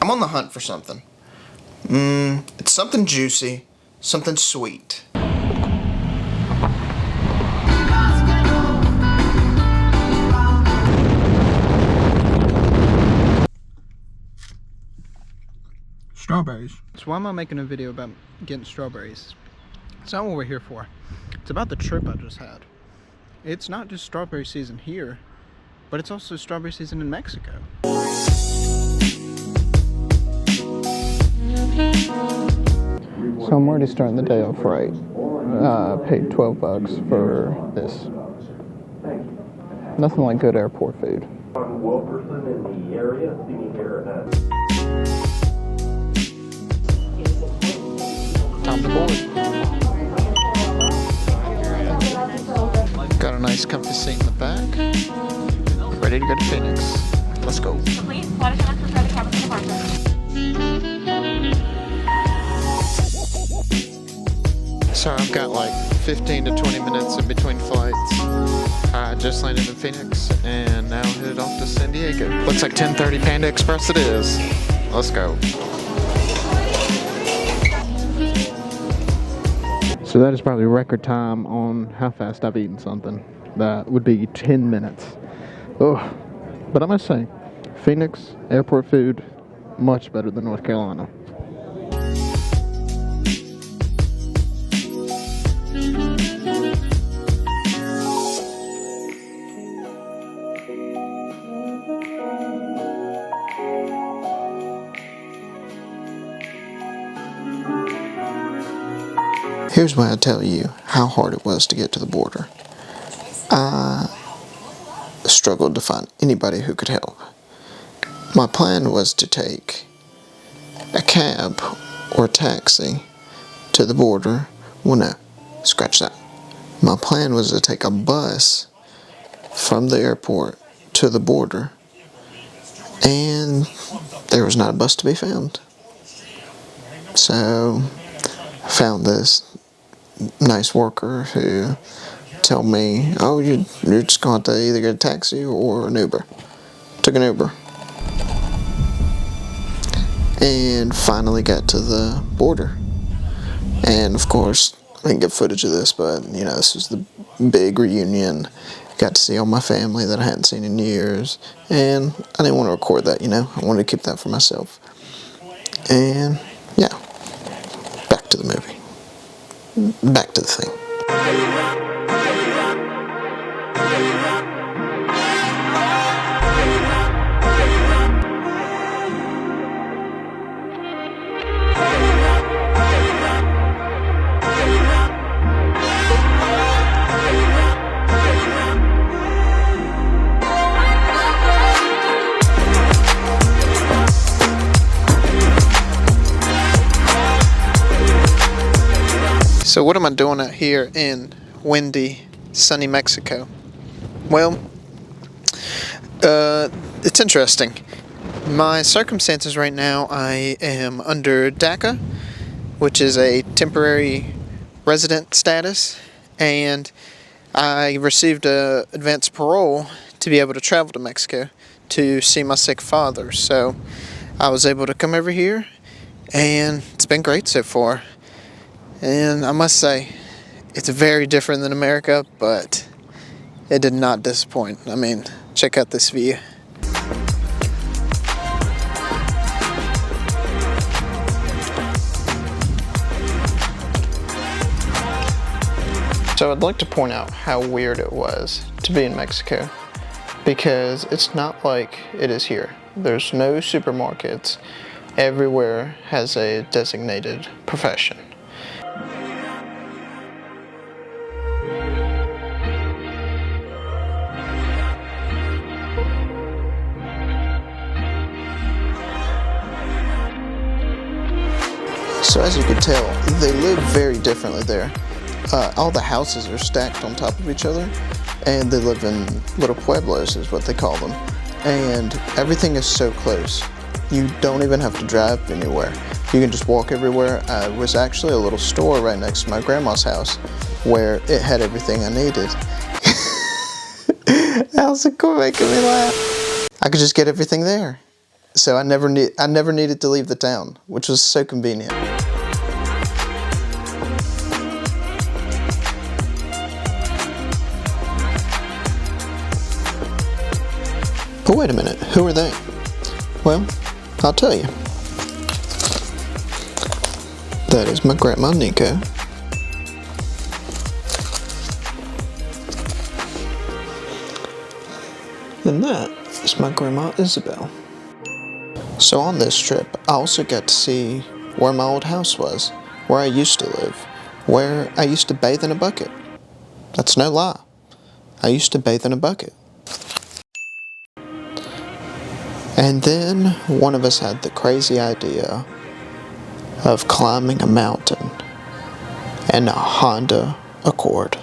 I'm on the hunt for something. It's something juicy, something sweet. Strawberries. So why am I making a video about getting strawberries? It's not what we're here for. It's about the trip I just had. It's not just strawberry season here, but it's also strawberry season in Mexico. So I'm already starting the day off right. Paid 12 bucks for this. Nothing like good airport food. Wilkerson in the area, singing here at Time to board. Got a nice comfy seat in the back. Ready to go to Phoenix. Let's go. Please, flight attendant prepare the cabin for departure. So I've got like 15 to 20 minutes in between flights. I just landed in Phoenix and now headed off to San Diego. Looks like 10:30 Panda Express it is. Let's go. So that is probably record time on how fast I've eaten something. That would be 10 minutes. Oh, but I must say, Phoenix airport food, much better than North Carolina. Here's why I tell you how hard it was to get to the border. I struggled to find anybody who could help. My plan was to take a cab or a taxi to the border. Well, no, scratch that. My plan was to take a bus from the airport to the border, and there was not a bus to be found. So I found this nice worker who told me, oh, you're just going to have to either get a taxi or an Uber. Took an Uber. And finally got to the border. And of course, I didn't get footage of this, but you know, this was the big reunion. Got to see all my family that I hadn't seen in years. And I didn't want to record that, you know. I wanted to keep that for myself. And yeah, back to the movie. Back to the thing. So what am I doing out here in windy, sunny Mexico? Well, it's interesting. My circumstances right now, I am under DACA, which is a temporary resident status, and I received a advance parole to be able to travel to Mexico to see my sick father. So I was able to come over here, and it's been great so far. And I must say, it's very different than America, but it did not disappoint. I mean, check out this view. So I'd like to point out how weird it was to be in Mexico, because it's not like it is here. There's no supermarkets. Everywhere has a designated profession. So as you can tell, they live very differently there. All the houses are stacked on top of each other, and they live in little pueblos is what they call them. And everything is so close. You don't even have to drive anywhere. You can just walk everywhere. There was actually a little store right next to my grandma's house where it had everything I needed. How's it making me laugh? I could just get everything there. so I never needed to leave the town, which was so convenient. But wait a minute, who are they? Well, I'll tell you. That is my grandma Nico. And that is my grandma Isabel. So on this trip, I also got to see where my old house was, where I used to live, where I used to bathe in a bucket. That's no lie. I used to bathe in a bucket. And then one of us had the crazy idea of climbing a mountain in a Honda Accord.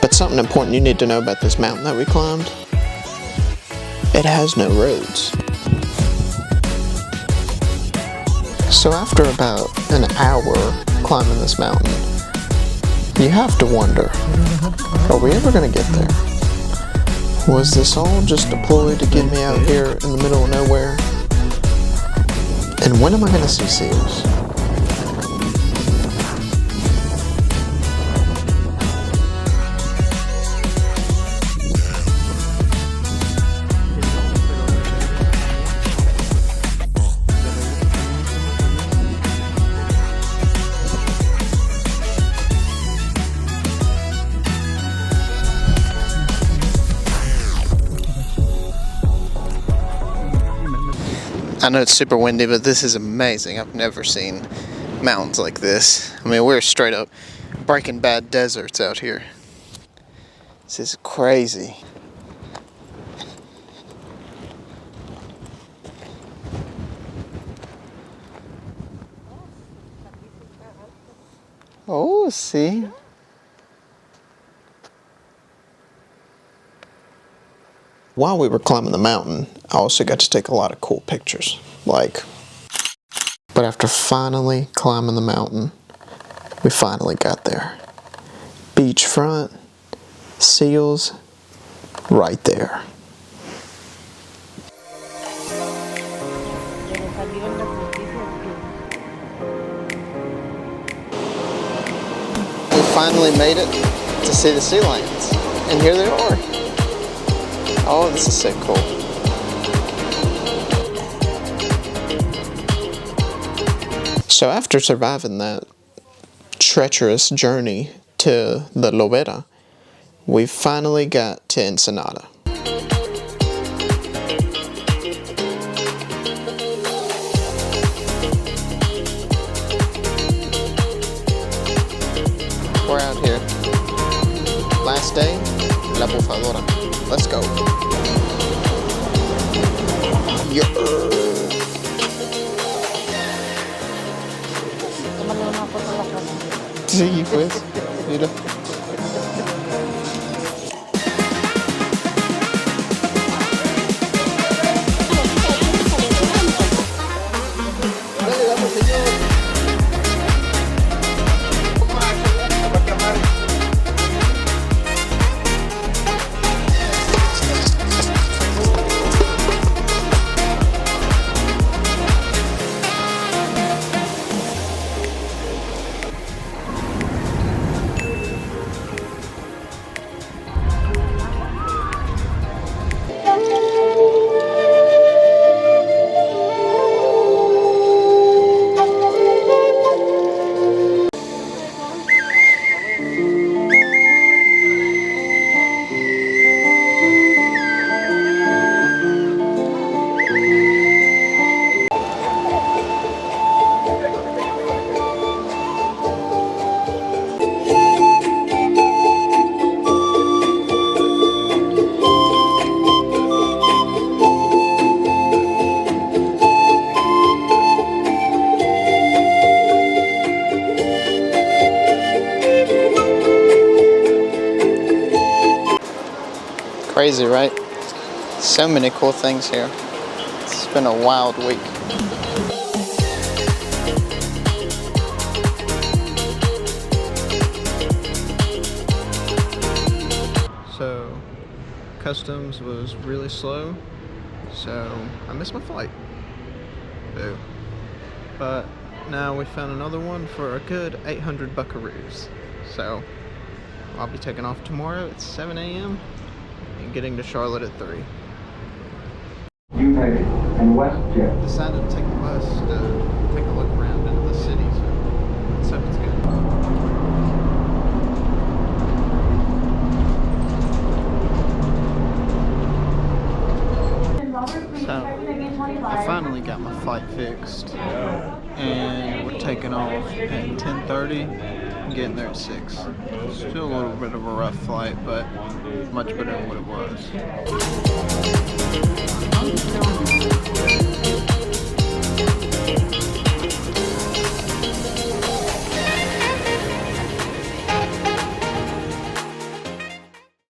But something important you need to know about this mountain that we climbed: it has no roads. So after about an hour climbing this mountain, you have to wonder, are we ever going to get there? Was this all just a ploy to get me out here in the middle of nowhere? And when am I going to see seals? I know it's super windy, but this is amazing. I've never seen mountains like this. I mean, we're straight up Breaking Bad deserts out here. This is crazy. Oh, see? While we were climbing the mountain, I also got to take a lot of cool pictures. But after finally climbing the mountain, we finally got there. Beachfront, seals, right there. We finally made it to see the sea lions, and here they are. Oh, this is so cool. So after surviving that treacherous journey to the Lobera, we finally got to Ensenada. We're out here. Last day, La Bufadora. Let's go. Yeah. Sí, pues, mira. Crazy, right? So many cool things here. It's been a wild week. Customs was really slow, so I missed my flight. Boo. But now we found another one for a good 800 buckaroos. So I'll be taking off tomorrow at 7 a.m. and getting to Charlotte at 3. United and WestJet. Decided to take the bus to take a look around into the city, so let's hope it's good. So I finally got my flight fixed, and we're taking off at 10:30 and getting there at 6. Still a little bit of a rough flight, but much better than what it was.